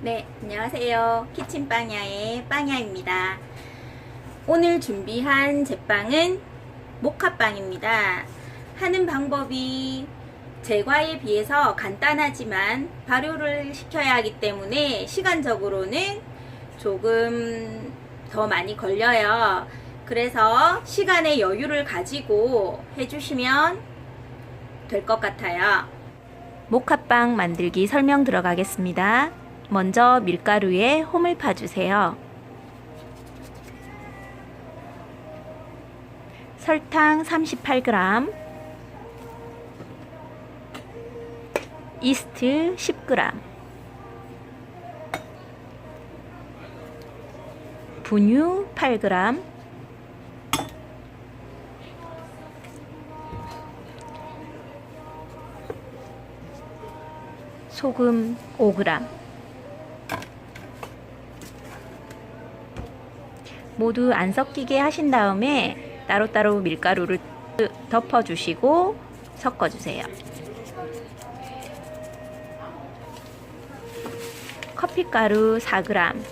네, 안녕하세요. 키친빵야의 빵야입니다. 오늘 준비한 제빵은 모카빵입니다. 하는 방법이 제과에 비해서 간단하지만 발효를 시켜야 하기 때문에 시간적으로는 조금 더 많이 걸려요. 그래서 시간의 여유를 가지고 해주시면 될 것 같아요. 모카빵 만들기 설명 들어가겠습니다. 먼저 밀가루에 홈을 파주세요. 설탕 38g, 이스트 10g, 분유 8g, 소금 5g. 모두 안 섞이게 하신 다음에 따로따로 밀가루를 덮어주시고 섞어주세요. 커피가루 4g,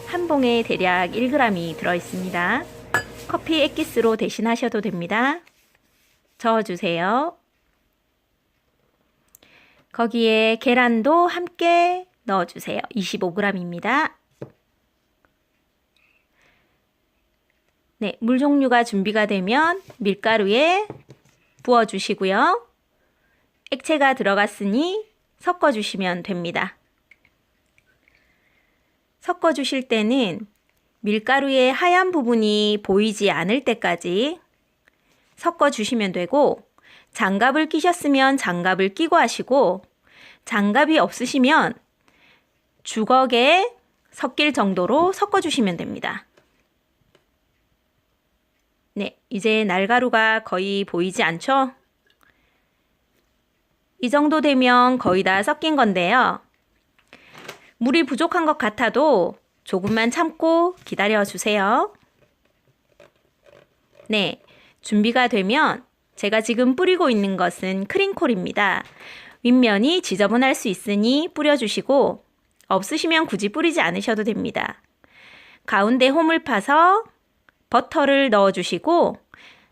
한 봉에 대략 1g이 들어있습니다. 커피 액기스로 대신하셔도 됩니다. 저어주세요. 거기에 계란도 함께 넣어주세요. 25g입니다. 네, 물 종류가 준비가 되면 밀가루에 부어주시고요. 액체가 들어갔으니 섞어주시면 됩니다. 섞어주실 때는 밀가루의 하얀 부분이 보이지 않을 때까지 섞어주시면 되고, 장갑을 끼셨으면 장갑을 끼고 하시고, 장갑이 없으시면 주걱에 섞일 정도로 섞어주시면 됩니다. 네, 이제 날가루가 거의 보이지 않죠? 이 정도 되면 거의 다 섞인 건데요. 물이 부족한 것 같아도 조금만 참고 기다려 주세요. 네, 준비가 되면 제가 지금 뿌리고 있는 것은 크림콜입니다. 윗면이 지저분할 수 있으니 뿌려주시고, 없으시면 굳이 뿌리지 않으셔도 됩니다. 가운데 홈을 파서 버터를 넣어주시고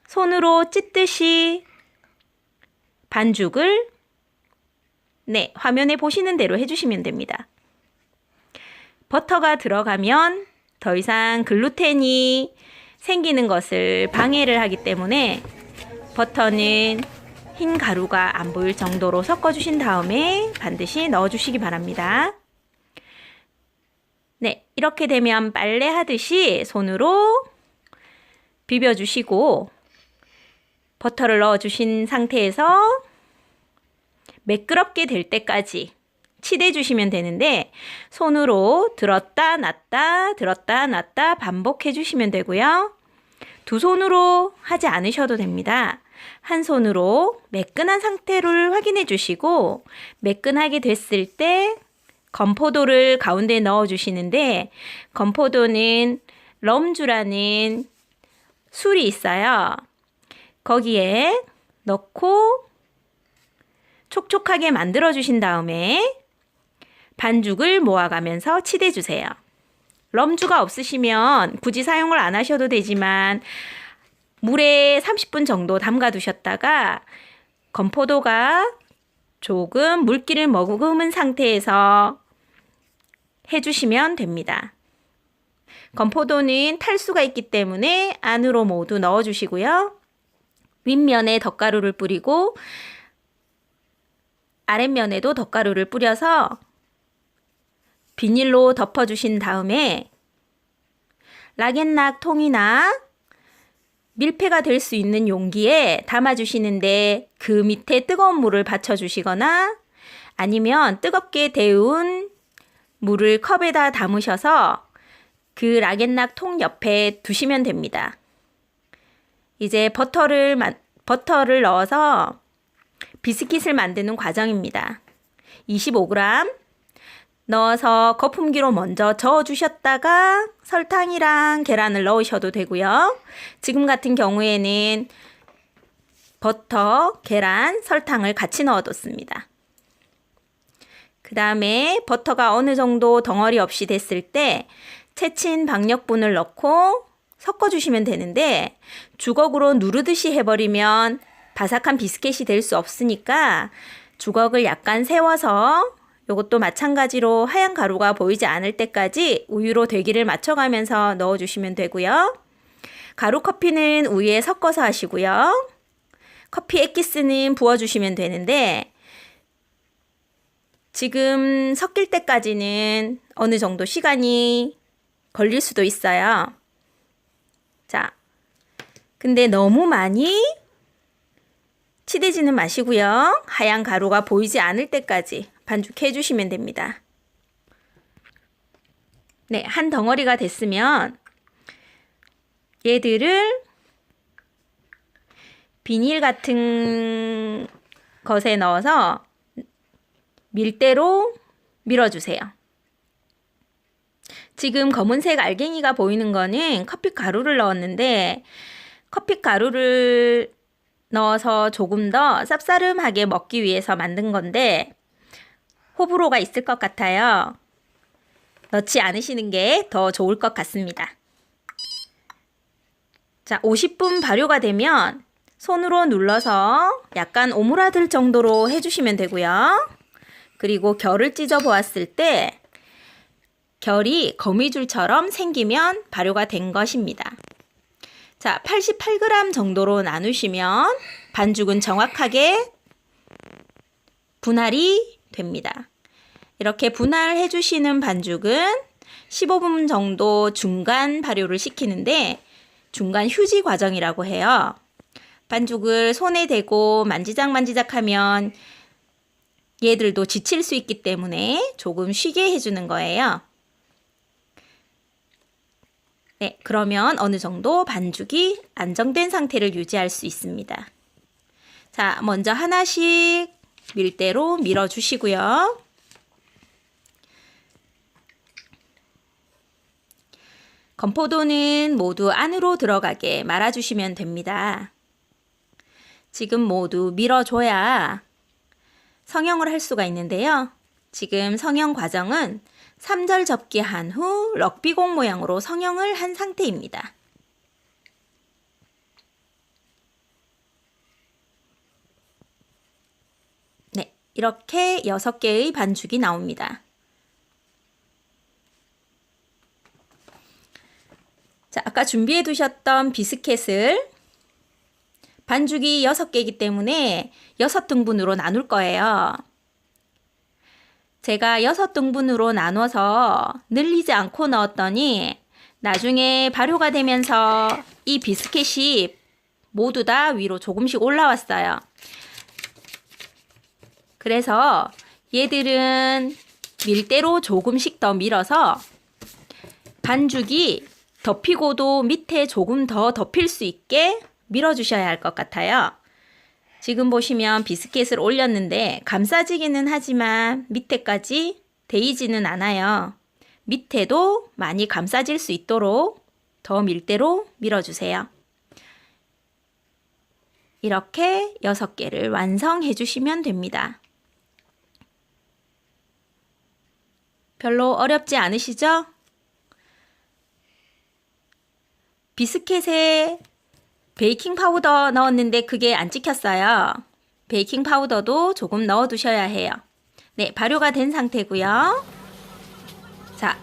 손으로 찢듯이 반죽을 화면에 보시는 대로 해주시면 됩니다. 버터가 들어가면 더 이상 글루텐이 생기는 것을 방해를 하기 때문에 버터는 흰 가루가 안 보일 정도로 섞어주신 다음에 반드시 넣어주시기 바랍니다. 네, 이렇게 되면 빨래 하듯이 손으로 비벼주시고 버터를 넣어주신 상태에서 매끄럽게 될 때까지 치대주시면 되는데, 손으로 들었다 놨다 들었다 놨다 반복해 주시면 되고요. 두 손으로 하지 않으셔도 됩니다. 한 손으로 매끈한 상태를 확인해 주시고, 매끈하게 됐을 때 건포도를 가운데 넣어 주시는데, 건포도는 럼주라는 술이 있어요. 거기에 넣고 촉촉하게 만들어 주신 다음에 반죽을 모아가면서 치대 주세요. 럼주가 없으시면 굳이 사용을 안 하셔도 되지만, 물에 30분 정도 담가 두셨다가 건포도가 조금 물기를 머금은 상태에서 해주시면 됩니다. 건포도는 탈수가 있기 때문에 안으로 모두 넣어주시고요. 윗면에 덧가루를 뿌리고 아랫면에도 덧가루를 뿌려서 비닐로 덮어주신 다음에 락앤락 통이나 밀폐가 될 수 있는 용기에 담아주시는데, 그 밑에 뜨거운 물을 받쳐주시거나 아니면 뜨겁게 데운 물을 컵에다 담으셔서 그 락앤락 통 옆에 두시면 됩니다. 이제 버터를 넣어서 비스킷을 만드는 과정입니다. 25g 넣어서 거품기로 먼저 저어주셨다가 설탕이랑 계란을 넣으셔도 되고요. 지금 같은 경우에는 버터, 계란, 설탕을 같이 넣어뒀습니다. 그 그 다음에 버터가 어느 정도 덩어리 없이 됐을 때 채친 박력분을 넣고 섞어주시면 되는데 주걱으로 누르듯이 해버리면 바삭한 비스켓이 될 수 없으니까 주걱을 약간 세워서 이것도 마찬가지로 하얀 가루가 보이지 않을 때까지 우유로 되기를 맞춰가면서 넣어주시면 되고요. 가루 커피는 우유에 섞어서 하시고요. 커피 액기스는 부어주시면 되는데 지금 섞일 때까지는 어느 정도 시간이 걸릴 수도 있어요. 자, 근데 너무 많이 치대지는 마시고요. 하얀 가루가 보이지 않을 때까지 반죽해 주시면 됩니다. 네, 한 덩어리가 됐으면 얘들을 비닐 같은 것에 넣어서 밀대로 밀어주세요. 지금 검은색 알갱이가 보이는 거는 커피 가루를 넣었는데 커피 가루를 넣어서 조금 더 쌉싸름하게 먹기 위해서 만든 건데 호불호가 있을 것 같아요. 넣지 않으시는 게 더 좋을 것 같습니다. 자, 50분 발효가 되면 손으로 눌러서 약간 오므라들 정도로 해주시면 되고요. 그리고 결을 찢어 보았을 때 결이 거미줄처럼 생기면 발효가 된 것입니다. 자, 88g 정도로 나누시면 반죽은 정확하게 분할이 됩니다. 이렇게 분할해 주시는 반죽은 15분 정도 중간 발효를 시키는데 중간 휴지 과정이라고 해요. 반죽을 손에 대고 만지작 하면 얘들도 지칠 수 있기 때문에 조금 쉬게 해주는 거예요. 네, 그러면 어느 정도 반죽이 안정된 상태를 유지할 수 있습니다. 자, 먼저 하나씩 밀대로 밀어주시고요. 건포도는 모두 안으로 들어가게 말아주시면 됩니다. 지금 모두 밀어줘야 성형을 할 수가 있는데요. 지금 성형 과정은 3절 접기 한 후 럭비공 모양으로 성형을 한 상태입니다. 네, 이렇게 6개의 반죽이 나옵니다. 자, 아까 준비해 두셨던 비스켓을 반죽이 6개이기 때문에 6등분으로 나눌 거예요. 제가 6등분으로 나눠서 늘리지 않고 넣었더니 나중에 발효가 되면서 이 비스켓이 모두 다 위로 조금씩 올라왔어요. 그래서 얘들은 밀대로 조금씩 더 밀어서 반죽이 덮이고도 밑에 조금 더 덮일 수 있게 밀어주셔야 할 것 같아요. 지금 보시면 비스켓을 올렸는데 감싸지기는 하지만 밑에까지 데이지는 않아요. 밑에도 많이 감싸질 수 있도록 더 밀대로 밀어주세요. 이렇게 6개를 완성해 주시면 됩니다. 별로 어렵지 않으시죠? 비스켓에 베이킹 파우더 넣었는데 그게 안 찍혔어요. 베이킹 파우더도 조금 넣어 두셔야 해요. 네, 발효가 된 상태고요. 자,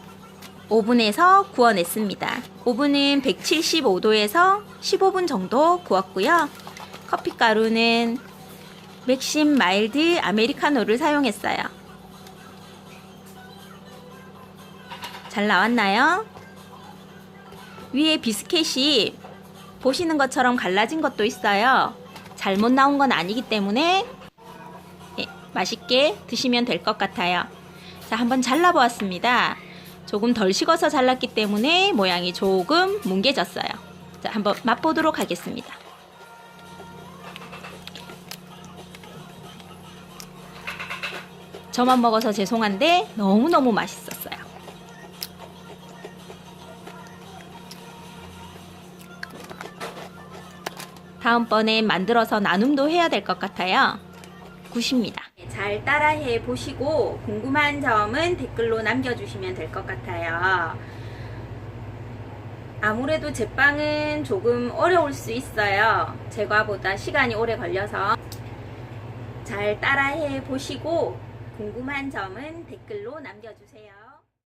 오븐에서 구워냈습니다. 오븐은 175도에서 15분 정도 구웠고요. 커피 가루는 맥심 마일드 아메리카노를 사용했어요. 잘 나왔나요? 위에 비스켓이 보시는 것처럼 갈라진 것도 있어요. 잘못 나온 건 아니기 때문에 맛있게 드시면 될 것 같아요. 자, 한번 잘라보았습니다. 조금 덜 식어서 잘랐기 때문에 모양이 조금 뭉개졌어요. 자, 한번 맛보도록 하겠습니다. 저만 먹어서 죄송한데 너무너무 맛있었어요. 다음번엔 만들어서 나눔도 해야 될 것 같아요. 굿입니다. 잘 따라해 보시고 궁금한 점은 댓글로 남겨주시면 될 것 같아요. 아무래도 제빵은 조금 어려울 수 있어요. 제과보다 시간이 오래 걸려서 잘 따라해 보시고 궁금한 점은 댓글로 남겨주세요.